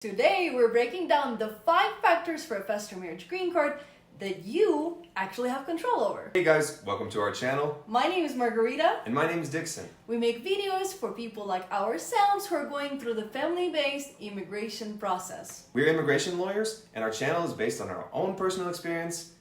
Today, we're breaking down the 5 factors for a faster marriage green card that you actually have control over. Hey guys, welcome to our channel. My name is Margarita. And my name is Dixon. We make videos for people like ourselves who are going through the family-based immigration process. We're immigration lawyers, and our channel is based on our own personal experience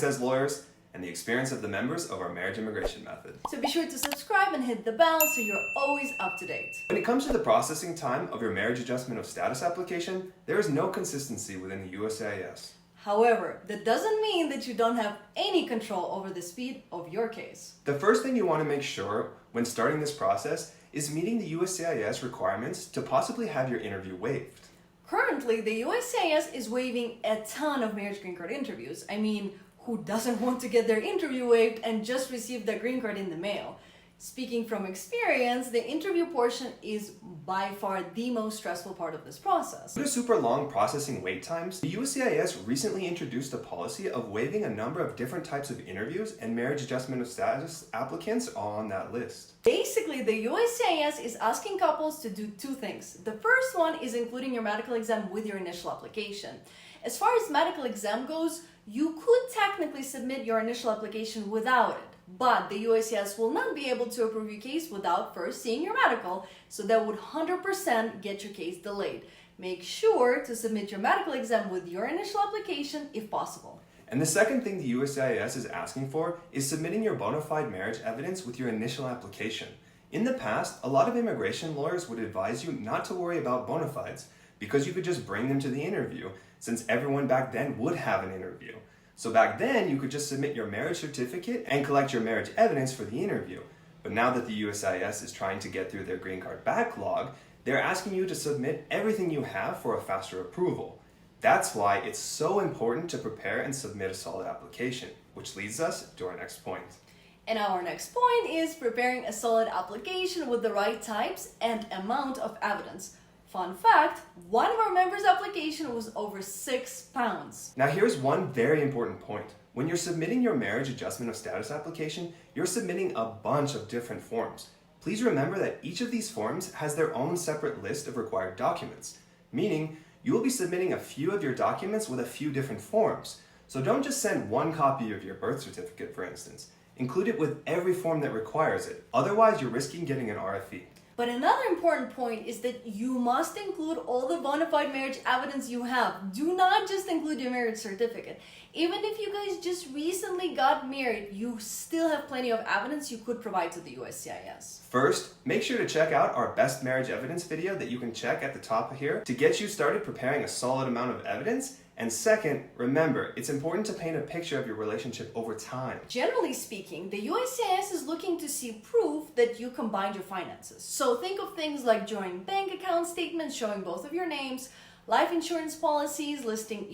as lawyers, and the experience of the members of our marriage immigration method. So be sure to subscribe and hit the bell so you're always up to date. When it comes to the processing time of your marriage adjustment of status application, there is no consistency within the USCIS. However, that doesn't mean that you don't have any control over the speed of your case. The first thing you want to make sure when starting this process is meeting the USCIS requirements to possibly have your interview waived. Currently, the USCIS is waiving a ton of marriage green card interviews. I mean, who doesn't want to get their interview waived and just receive their green card in the mail? Speaking from experience, the interview portion is by far the most stressful part of this process. Due to super long processing wait times, the USCIS recently introduced a policy of waiving a number of different types of interviews, and marriage adjustment of status applicants are on that list. Basically, the USCIS is asking couples to do 2 things. The first one is including your medical exam with your initial application. As far as medical exam goes, you could technically submit your initial application without it, but the USCIS will not be able to approve your case without first seeing your medical, so that would 100% get your case delayed. Make sure to submit your medical exam with your initial application if possible. And the second thing the USCIS is asking for is submitting your bona fide marriage evidence with your initial application. In the past, a lot of immigration lawyers would advise you not to worry about bona fides because you could just bring them to the interview, since everyone back then would have an interview. So back then, you could just submit your marriage certificate and collect your marriage evidence for the interview. But now that the USCIS is trying to get through their green card backlog, they're asking you to submit everything you have for a faster approval. That's why it's so important to prepare and submit a solid application, which leads us to our next point. And our next point is preparing a solid application with the right types and amount of evidence. Fun fact, one of our members' application was over 6 pounds. Now here's one very important point. When you're submitting your marriage adjustment of status application, you're submitting a bunch of different forms. Please remember that each of these forms has their own separate list of required documents, meaning you will be submitting a few of your documents with a few different forms. So don't just send one copy of your birth certificate, for instance. Include it with every form that requires it. Otherwise, you're risking getting an RFE. But another important point is that you must include all the bona fide marriage evidence you have. Do not just include your marriage certificate. Even if you guys just recently got married, you still have plenty of evidence you could provide to the USCIS. First, make sure to check out our best marriage evidence video that you can check at the top here to get you started preparing a solid amount of evidence. And second, remember, it's important to paint a picture of your relationship over time. Generally speaking, the USCIS is looking to see proof that you combined your finances. So think of things like joint bank account statements showing both of your names, life insurance policies listing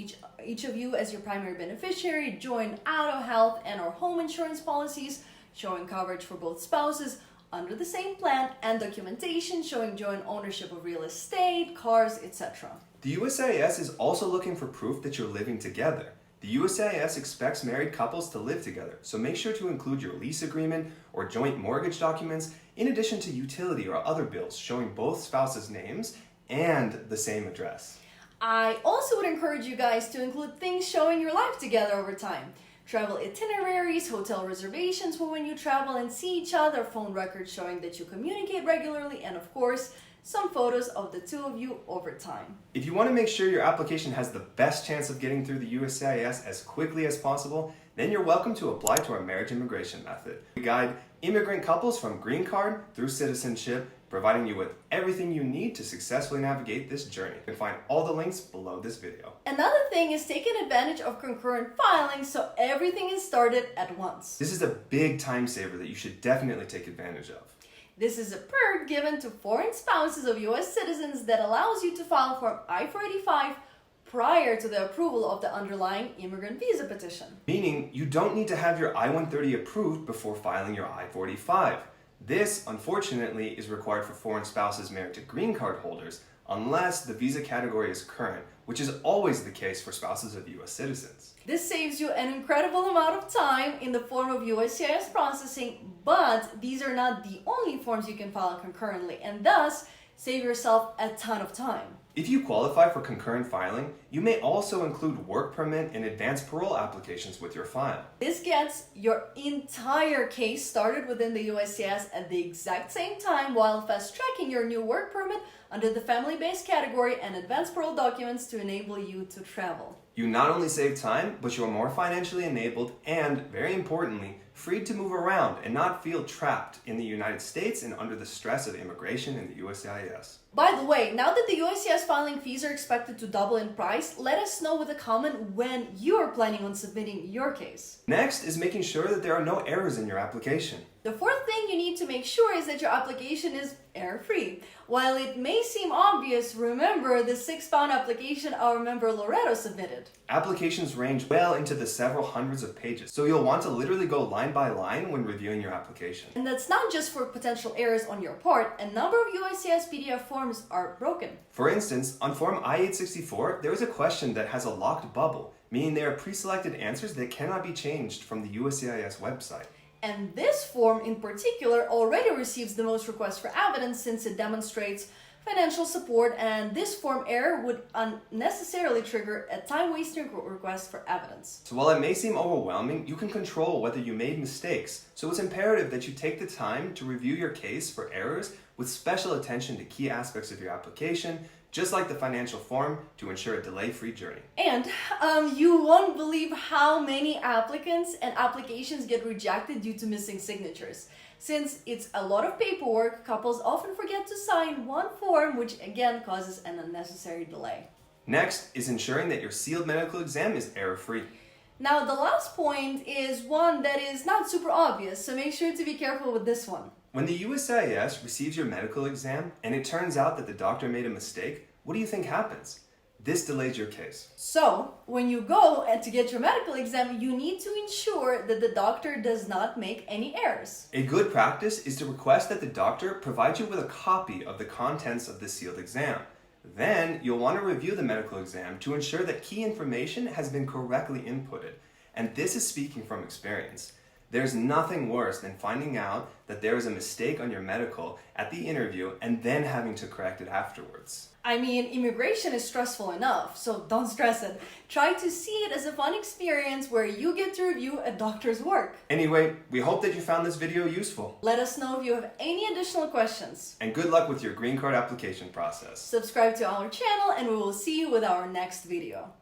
each of you as your primary beneficiary, joint auto, health, and or home insurance policies showing coverage for both spouses under the same plan, and documentation showing joint ownership of real estate, cars, etc. The USCIS is also looking for proof that you're living together. The USCIS expects married couples to live together, so make sure to include your lease agreement or joint mortgage documents, in addition to utility or other bills showing both spouses' names and the same address. I also would encourage you guys to include things showing your life together over time. Travel itineraries, hotel reservations for when you travel and see each other, phone records showing that you communicate regularly, and of course, some photos of the 2 of you over time. If you want to make sure your application has the best chance of getting through the USCIS as quickly as possible, then you're welcome to apply to our marriage immigration method. We guide immigrant couples from green card through citizenship, providing you with everything you need to successfully navigate this journey. You can find all the links below this video. Another thing is taking advantage of concurrent filing so everything is started at once. This is a big time saver that you should definitely take advantage of. This is a perk given to foreign spouses of U.S. citizens that allows you to file Form I-485 prior to the approval of the underlying immigrant visa petition. Meaning you don't need to have your I-130 approved before filing your I-485. This, unfortunately, is required for foreign spouses married to green card holders unless the visa category is current, which is always the case for spouses of U.S. citizens. This saves you an incredible amount of time in the form of USCIS processing, but these are not the only forms you can file concurrently, and thus save yourself a ton of time. If you qualify for concurrent filing, you may also include work permit and advanced parole applications with your file. This gets your entire case started within the USCIS at the exact same time while fast-tracking your new work permit under the family-based category and advanced parole documents to enable you to travel. You not only save time, but you are more financially enabled and, very importantly, freed to move around and not feel trapped in the United States and under the stress of immigration in the USCIS. By the way, now that the USCIS filing fees are expected to double in price, let us know with a comment when you are planning on submitting your case. Next is making sure that there are no errors in your application. The fourth thing you need to make sure is that your application is error-free. While it may seem obvious, remember the 6-pound application our member Loretto submitted. Applications range well into the several hundreds of pages, so you'll want to literally go line by line when reviewing your application. And that's not just for potential errors on your part. A number of USCIS PDF forms are broken. For instance, on Form I-864, there is a question that has a locked bubble, meaning there are pre-selected answers that cannot be changed from the USCIS website. And this form in particular already receives the most requests for evidence since it demonstrates financial support, and this form error would unnecessarily trigger a time-wasting request for evidence. So while it may seem overwhelming, you can control whether you made mistakes, so it's imperative that you take the time to review your case for errors with special attention to key aspects of your application, just like the financial form, to ensure a delay-free journey. And you won't believe how many applicants and applications get rejected due to missing signatures. Since it's a lot of paperwork, couples often forget to sign one form, which again causes an unnecessary delay. Next is ensuring that your sealed medical exam is error-free. Now, the last point is one that is not super obvious, so make sure to be careful with this one. When the USCIS receives your medical exam and it turns out that the doctor made a mistake, what do you think happens? This delays your case. So, when you go to get your medical exam, you need to ensure that the doctor does not make any errors. A good practice is to request that the doctor provide you with a copy of the contents of the sealed exam. Then, you'll want to review the medical exam to ensure that key information has been correctly inputted. And this is speaking from experience. There's nothing worse than finding out that there is a mistake on your medical at the interview and then having to correct it afterwards. I mean, immigration is stressful enough, so don't stress it. Try to see it as a fun experience where you get to review a doctor's work. Anyway, we hope that you found this video useful. Let us know if you have any additional questions. And good luck with your green card application process. Subscribe to our channel and we will see you with our next video.